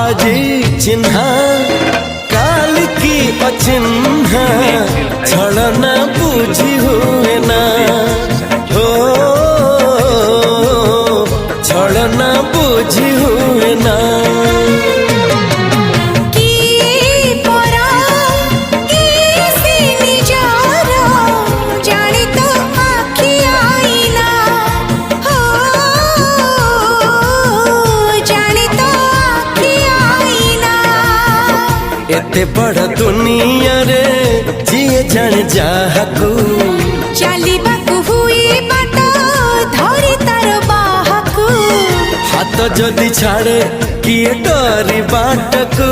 आजी चिन्हा काल की अचिन्हा छलना बुझी हुए ना हो छलना बुझी हुए ना एते बड़ दुनिया रे जिए जान जाहकू चलिबाकू हुई बाट धरी तार बाहकू हाथ जदि छाड़े किए डरी बाटकू।